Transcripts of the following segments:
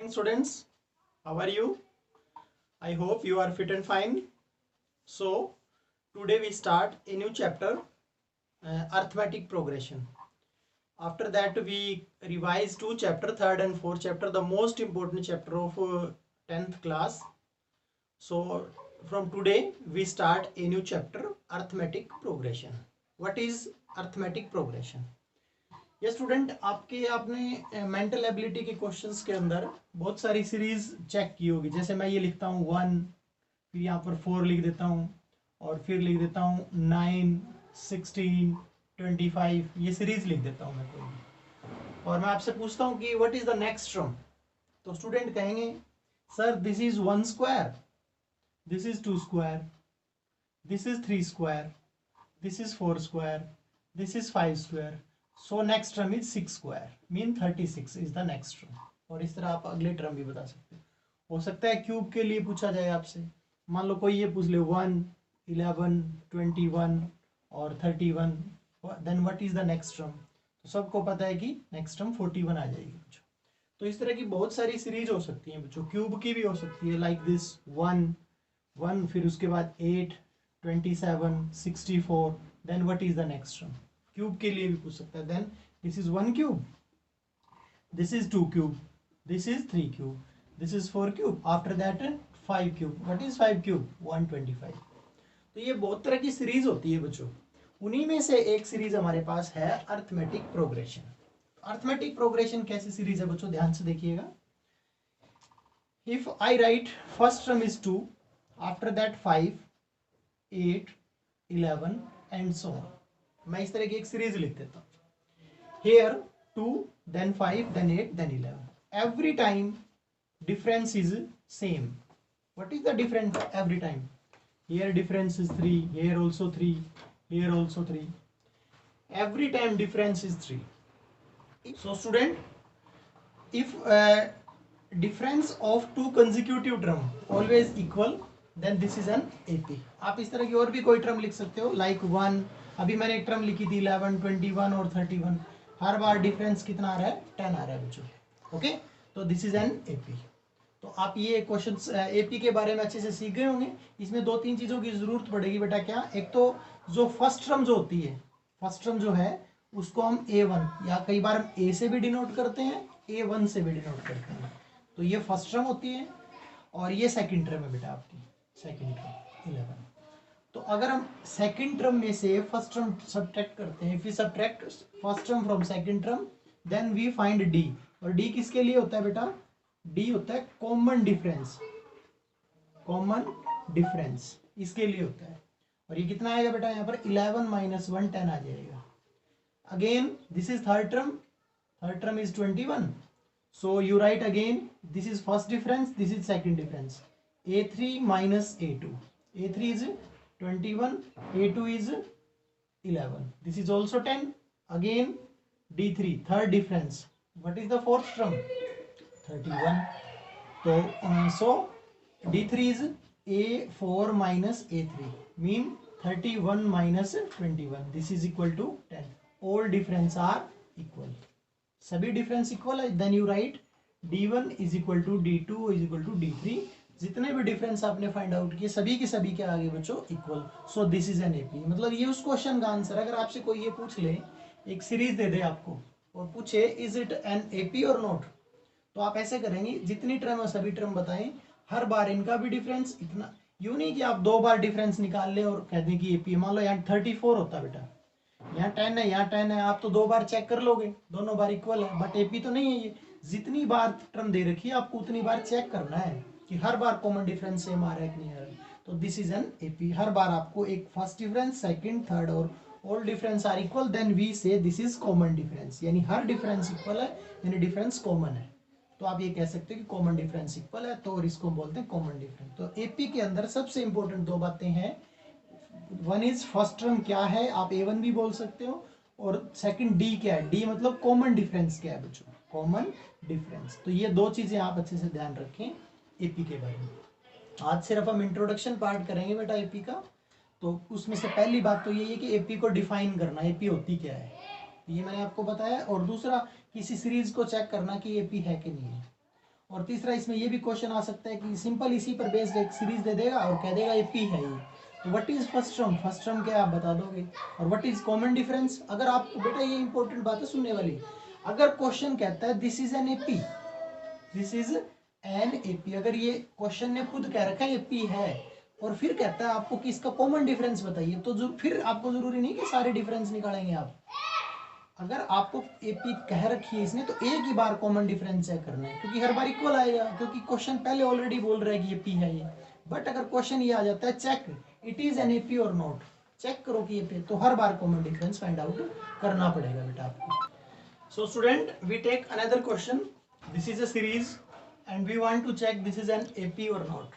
Students, how are you? I hope you are fit and fine. So, today we start a new chapter, arithmetic progression. After that, we revise two chapter, third and fourth chapter, the most important chapter of 10th class. So, from today, we start a new chapter, arithmetic progression. What is arithmetic progression? ये student आपने mental ability के questions के अंदर बहुत सारी series check की होगी। जैसे मैं ये लिखता हूँ 1, फिर यहाँ पर 4 लिख देता हूँ और फिर लिख देता हूँ 9, 16, 25, ये सीरीज लिख देता हूँ मैं कोई भी। और मैं आपसे पूछता हूँ कि what is the next term, तो स्टूडेंट कहेंगे sir this is 1 square, this is 2 square, this is 3 square, this is 4 square, this is 5 square, so next term is 6 square, mean 36 is the next term. और इस तरह आप अगले term भी बता सकते हो सकता है क्यूब के लिए पूछा जाए आपसे, मान लो कोई ये पूछ ले 1, 11, 21 और 31, then what is the next term, तो सबको पता है कि नेक्स्ट टर्म 41 आ जाएगी बच्चों। तो इस तरह की बहुत सारी सीरीज हो सकती है बच्चों, क्यूब की भी हो सकती है, लाइक दिस 1, फिर उसके बाद 8, 27, 64, then what is the next term. Cube के लिए भी पूछ सकता है, then this is 1 cube, this is 2 cube, this is 3 cube, this is 4 cube, after that 5 cube, what is 5 cube, 125। तो ये बहुत तरह की सीरीज होती है बच्चों, उन्हीं में से एक सीरीज हमारे पास है अर्थमेटिक प्रोग्रेशन। अर्थमेटिक प्रोग्रेशन कैसी सीरीज है बच्चों, ध्यान से देखिएगा। If I write first term is 2, after that 5, 8, 11 and so on, मैं इस तरह की एक सीरीज लिख देता हूँ। Here 2, then 5, then 8, then 11. Every time difference is same. What is the difference every time? Here difference is 3, here also 3, here also 3. Every time difference is 3. So student, if difference of two consecutive term always equal, then this is an AP. आप इस तरह की और भी कोई term लिख सकते हो, like 1, अभी मैंने एक टर्म लिखी थी 11, 21 और 31, हर बार डिफरेंस कितना आ रहा है, 10 आ रहा है बच्चों। ओके, तो दिस इज एन एपी। तो आप ये क्वेश्चन एपी के बारे में अच्छे से सीख गए होंगे। इसमें 2-3 चीज़ों की ज़रूरत पड़ेगी बेटा। क्या, एक तो जो फर्स्ट टर्म जो होती है, फर्स्ट टर्म जो है उसको हम A1 या कई बार हम A से भी डिनोट करते हैं, A1 से भी डिनोट करते हैं। तो ये फर्स्ट टर्म होती है और ये सेकेंड टर्म है बेटा आपकी, सेकेंड टर्म 11। तो अगर हम सेकंड टर्म में से फर्स्ट टर्म सब्ट्रैक्ट करते हैं, फिर subtract first term from second term, then we find D. और डी किसके लिए होता है बेटा, डी होता है कॉमन डिफरेंस, कॉमन डिफरेंस इसके लिए होता है। और ये कितना आएगा बेटा, यहाँ पर 11 - 1 10 आ जाएगा। Again this is third term, third term is 21, so you right again this is first difference, this is second difference, A3 - A2, A3 is 21, A2 is 11, this is also 10. Again D3 third difference, what is the fourth term, 31. So D3 is A4 - A3, mean 31 - 21, this is equal to 10. All difference are equal, सभी difference equal है, then you write D1 is equal to D2 is equal to D3। जितने भी difference आपने find out किए सभी के सभी के आगे बच्चों equal, so this is an AP. मतलब ये उस क्वेश्चन का आंसर। अगर आपसे कोई ये पूछ ले, एक सीरीज दे दे आपको और पूछे इज इट एन एपी और नॉट, तो आप ऐसे करेंगे, जितनी टर्म है सभी टर्म बताएं, हर बार इनका भी डिफरेंस इतना। यूं नहीं कि आप 2 बार डिफरेंस निकाल लें और कह दें कि एपी। मान लो यहाँ 34 होता बेटा, यहाँ 10 है, यहाँ 10 है, आप तो 2 बार चेक कर लोगे, दोनों बार इक्वल है, बट एपी तो नहीं है ये। जितनी बार टर्म दे रखी है आपको उतनी बार चेक करना है कि हर बार कॉमन डिफरेंस सेम आ रहा है कि नहीं आ रहा है। तो दिस इज एन एपी। हर बार आपको एक फर्स्ट डिफरेंस, सेकंड, थर्ड और all difference are equal, then we say this is common difference, यानी हर डिफरेंस इक्वल है, यानी डिफरेंस कॉमन है। तो आप ये कह सकते हैं कि कॉमन डिफरेंस इक्वल है, तो और इसको बोलते हैं कॉमन डिफरेंस। तो एपी के अंदर सबसे इंपॉर्टेंट 2 बातें हैं। वन इज फर्स्ट टर्म क्या है, आप A1 भी बोल सकते हो, और सेकंड डी क्या है, डी मतलब कॉमन डिफरेंस क्या है बच्चों, कॉमन डिफरेंस। तो ये 2 चीजें आप अच्छे से ध्यान रखें एपी के बारे में। आज सिर्फ हम इंट्रोडक्शन पार्ट करेंगे बेटा एपी का। तो उसमें से पहली बात तो ये है कि एपी को डिफाइन करना, एपी होती क्या है, ये मैंने आपको बताया। और दूसरा, किसी सीरीज को चेक करना कि एपी है कि नहीं है। और तीसरा इसमें ये भी क्वेश्चन आ सकता है कि सिंपल इसी पर बेस्ड एक सीरीज दे देगा और कह देगा ये पी है ये, तो व्हाट इज फर्स्ट टर्म क्या आप बता दोगे, और व्हाट इज कॉमन डिफरेंस। अगर आपको बेटा ये इंपॉर्टेंट बात है सुनने वाली, अगर क्वेश्चन कहता है this is an AP, this is an AP, अगर ये क्वेश्चन ने खुद कह रखा है एपी है और फिर कहता है आपको कि इसका कॉमन डिफरेंस बताइए, तो जो फिर आपको जरूरी नहीं कि सारे डिफरेंस निकालेंगे आप। अगर आपको एपी कह रखी है इसने तो एक ही बार कॉमन डिफरेंस चेक करना है, क्योंकि हर बार इक्वल आएगा, क्योंकि क्वेश्चन पहले ऑलरेडी बोल रहा है कि ये पी है ये। बट अगर क्वेश्चन ये आ जाता है check it is an AP और नॉट, चेक करो कि ये पी, तो हर बार कॉमन डिफरेंस फाइंड आउट करना पड़ेगा बेटा आपको। So student we take another question, this is a series and we want to check this is an AP और नॉट।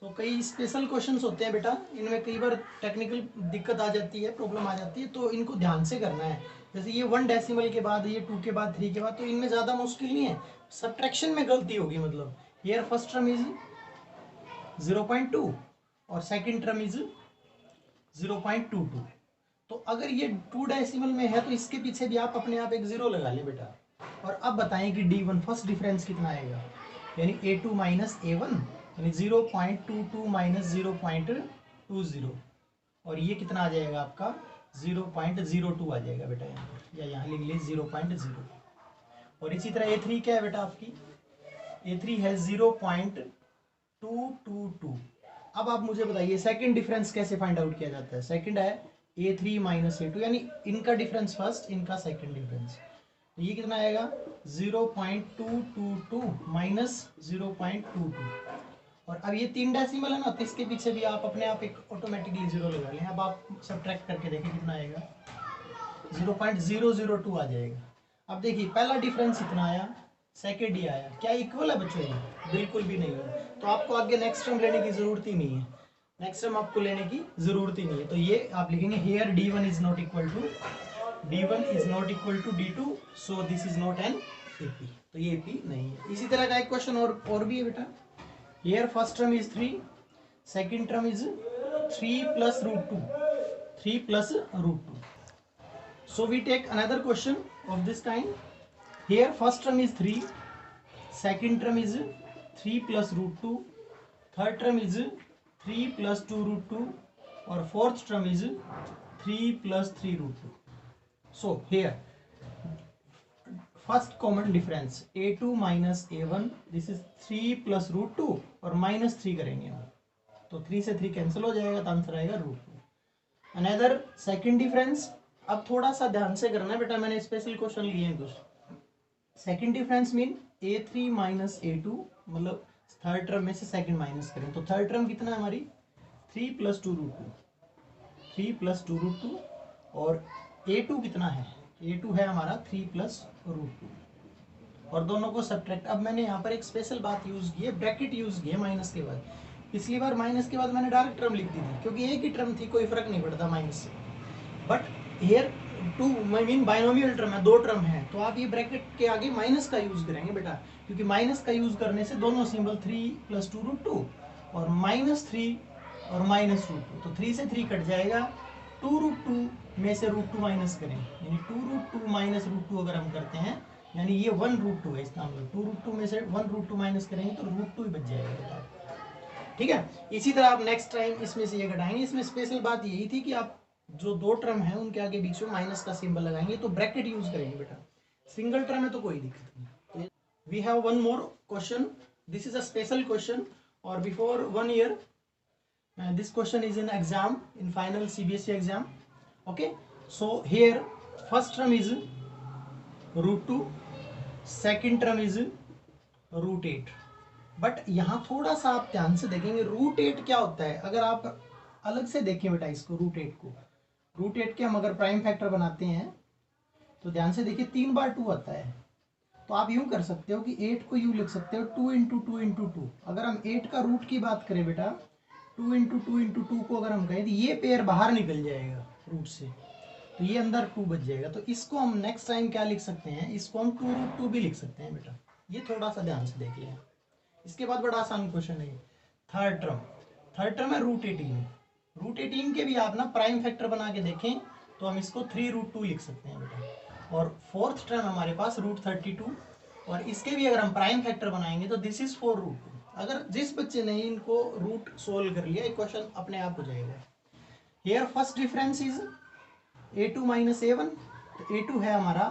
तो कई स्पेशल क्वेश्चंस होते हैं बेटा, इनमें कई बार टेक्निकल दिक्कत आ जाती है, प्रॉब्लम आ जाती है, तो इनको ध्यान से करना है। जैसे ये 1 डेसिमल के बाद, ये 2 के बाद, 3 के बाद, तो इनमें ज़्यादा मुश्किल नहीं है, सब्ट्रैक्शन में गलती होगी। मतलब हियर फर्स्ट टर्म इज 0.2 और सेकंड टर्म इज 0.22। तो अगर ये 2 डेसिमल में है तो इसके पीछे भी आप अपने आप एक 0 लगा लें बेटा। और अब बताएं कि D1 फर्स्ट डिफरेंस कितना आएगा, यानी A2 माइनस A1, यानी 0.22 माइनस 0.20, और ये कितना आ जाएगा आपका 0.02 आ जाएगा बेटा यहाँ पर, या यहाँ लिख लीजिए 0.0। और इसी तरह A3 क्या है बेटा आपकी, A3 है 0.222। अब आप मुझे बताइए सेकंड डिफरेंस कैसे फाइंड आउट किया जाता है। सेकंड है A3 माइनस A2, यानी इनका डिफरेंस फर्स्ट, इनका सेकंड डिफरेंस, तो ये कितना आएगा 0.222 माइनस 0.22। और अब ये 3 डेसिमल है ना, तो इसके पीछे भी आप अपने आप एक ऑटोमेटिकली 0 लगा लें। अब आप सब्ट्रैक्ट करके देखें कितना आएगा, 0.002 आ जाएगा। अब देखिए पहला डिफरेंस इतना आया, सेकेंड ही आया, क्या इक्वल है बच्चों? ये बिल्कुल भी नहीं है, तो आपको आगे नेक्स्ट टर्म लेने की जरूरत ही नहीं है, नेक्स्ट टर्म आपको लेने की जरूरत ही नहीं है। तो ये आप लिखेंगे here D1 is not equal to D2, so this is not an AP, तो ये AP नहीं है। इसी तरह का एक क्वेश्चन और भी है बेटा, here first term is 3, second term is 3 plus root 2, so we take another question of this kind. Here first term is 3, second term is 3 plus root 2, third term is 3 plus 2 root 2, or fourth term is 3 plus 3 root 2. So here first common difference A2 minus A1, this is 3 plus root 2 और minus 3 करेंगे हम, तो 3 से 3 cancel हो जाएगा, तो answer आएगा root 2। Another second difference, अब थोड़ा सा ध्यान से करना है बेटा, मैंने स्पेशल क्वेश्चन लिए हैं कुछ। Second difference mean A3 minus A2, मतलब थर्ड टर्म में से सेकंड माइनस करें, तो थर्ड टर्म कितना है हमारी 3 प्लस 2 रूट 2, और A2 कितना है, A2 है हमारा 3 प्लस रूट 2, और दोनों को सब्ट्रैक्ट। अब मैंने यहाँ पर एक स्पेशल बात यूज की है, ब्रैकेट यूज की है माइनस के बाद। पिछली बार माइनस के बाद मैंने डायरेक्ट टर्म लिख दी थी, क्योंकि एक ही टर्म थी, कोई फर्क नहीं पड़ता माइनस से। But here 2 I mean binomial term है, 2 टर्म है, तो आप ये ब्रैकेट के आगे माइनस का यूज करेंगे बेटा, क्योंकि माइनस का यूज करने से दोनों सिंबल 3 प्लस 2 रूट 2 और माइनस 3 और माइनस रूट 2, तो 3 से 3 कट जाएगा, 2 रूट 2 में से रूट 2 माइनस करें, यानी 2 रूट 2 माइनस रूट 2 अगर हम करते हैं, यानी ये 1 रूट 2 है, इसका मतलब 2 रूट 2 में से 1 रूट 2 माइनस करेंगे तो रूट 2 ही बच जाएगा बेटा। ठीक है, इसी तरह आप नेक्स्ट टाइम इसमें से ये घटाएंगे। इसमें स्पेशल बात यही थी कि आप जो 2 टर्म है उनके आगे बीच में माइनस का सिंबल लगाएंगे, तो ब्रैकेट यूज करेंगे बेटा। सिंगल टर्म है तो कोई दिक्कत नहीं। We have one more question, this is a special question, और before 1 year this question is in exam, in final CBSE exam. Okay, so here first term is root 2, second term is root 8, but यहाँ थोड़ा सा आप ध्यान से देखेंगे root 8 क्या होता है। अगर आप अलग से देखें बेटा इसको, रूट 8 के हम अगर प्राइम फैक्टर बनाते हैं तो ध्यान से देखिए 3 बार 2 आता है, तो आप यूं कर सकते हो कि 8 को यूं लिख सकते हो 2 इंटू 2 इंटू 2। अगर हम 8 का रूट की बात करें बेटा, 2 इंटू 2 इंटू 2 को अगर हम कहें तो ये पेयर बाहर निकल जाएगा रूट से, तो ये अंदर 2 बच जाएगा। तो इसको हम नेक्स्ट टाइम क्या लिख सकते हैं, इसको हम 2 रूट 2 भी लिख सकते हैं बेटा, ये थोड़ा सा ध्यान से देख लें। इसके बाद बड़ा आसान क्वेश्चन है थर्ड टर्म है रूट 18 के भी आप ना प्राइम फैक्टर बना के देखें तो हम इसको 3 रूट 2 लिख सकते हैं बेटा। और फोर्थ टर्म हमारे पास रूट 32, और इसके भी अगर हम प्राइम फैक्टर बनाएंगे तो दिस इज 4√2। अगर जिस बच्चे ने इनको रूट सोल्व कर लिया, एक क्वेश्चन अपने आप हो जाएगा। Here first difference is a2 minus a1, तो a2 है हमारा,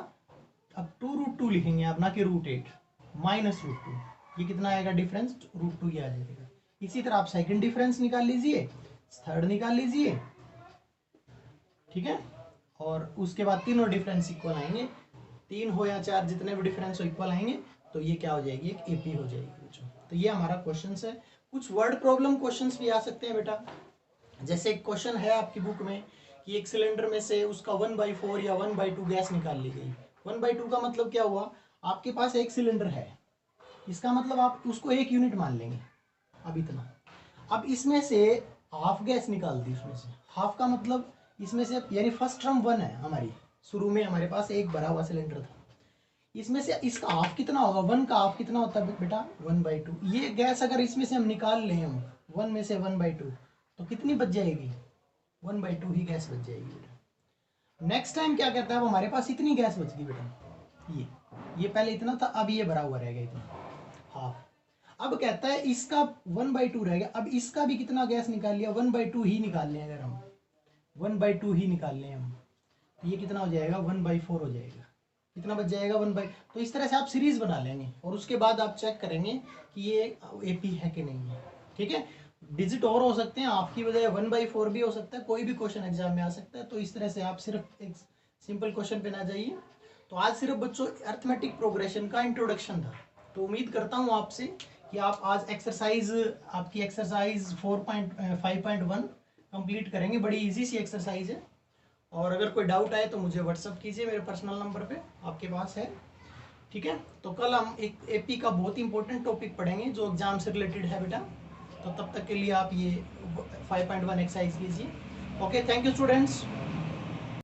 अब 2√2 लिखेंगे आप, ना कि √8 माइनस √2, ये कितना आएगा डिफरेंस, √2 ही आ जाएगा। इसी तरह आप सेकंड डिफरेंस निकाल लीजिए, थर्ड निकाल लीजिए, ठीक है, और उसके बाद तीनों डिफरेंस इक्वल आएंगे, 3 हो या 4 जितने भी डिफरेंस हो इक्वल आएंगे, तो ये क्या हो जाएगी, एक एपी हो जाएगी बच्चों। तो ये हमारा क्वेश्चन है। कुछ वर्ड प्रॉब्लम क्वेश्चंस भी आ सकते हैं बेटा, जैसे एक क्वेश्चन है आपकी बुक में कि एक सिलेंडर में से उसका 1/4 या 1/2 गैस निकाल ली गई। 1/2 का मतलब क्या हुआ, आपके पास एक सिलेंडर है, इसका मतलब आप उसको 1 यूनिट मान लेंगे, अब इतना। अब इसमें से हाफ गैस निकाल दी, उसमें से हाफ का मतलब इसमें से, यानी फर्स्ट टर्म 1 है हमारी, शुरू में हमारे पास एक भरा हुआ सिलेंडर था, इसमें से इसका हाफ कितना होगा, 1 का हाफ कितना होता है बेटा, 1/2। ये गैस अगर इसमें से हम निकाल लें, हम 1 में से 1/2, तो कितनी बच जाएगी, 1/2 ही गैस बच जाएगी बेटा। नेक्स्ट टाइम क्या कहता है, अब हमारे पास इतनी गैस बच गई बेटा, ये पहले इतना था, अब ये भरा हुआ रह गया इतना, हाफ। अब कहता है इसका 1/2 रह गया, अब इसका भी कितना गैस निकाल लिया, 1/2 ही निकाल लें, अगर हम 1/2 ही निकाल लें हम, तो ये कितना हो जाएगा, 1/4 हो जाएगा, कितना बच जाएगा, 1/। तो इस तरह से आप सीरीज बना लेंगे और उसके बाद आप चेक करेंगे कि ये एपी है कि नहीं है, ठीक है। डिजिट और हो सकते हैं, आपकी बजाय 1/4 भी हो सकता है, कोई भी क्वेश्चन एग्जाम में आ सकता है। तो इस तरह से आप सिर्फ एक सिंपल क्वेश्चन पे ना जाइए। तो आज सिर्फ बच्चों अर्थमेटिक प्रोग्रेशन का इंट्रोडक्शन था। तो उम्मीद करता हूँ आपसे कि आप आज आपकी एक्सरसाइज 5.1 कंप्लीट करेंगे। बड़ी इजी सी एक्सरसाइज है, और अगर कोई डाउट आए तो मुझे व्हाट्सअप कीजिए, मेरे पर्सनल नंबर पे आपके पास है, ठीक है। तो कल हम एक एपी का बहुत इंपॉर्टेंट टॉपिक पढ़ेंगे जो एग्जाम से रिलेटेड है बेटा। तो तब तक के लिए आप ये 5.1 एक्सरसाइज कीजिए। Okay, thank you students.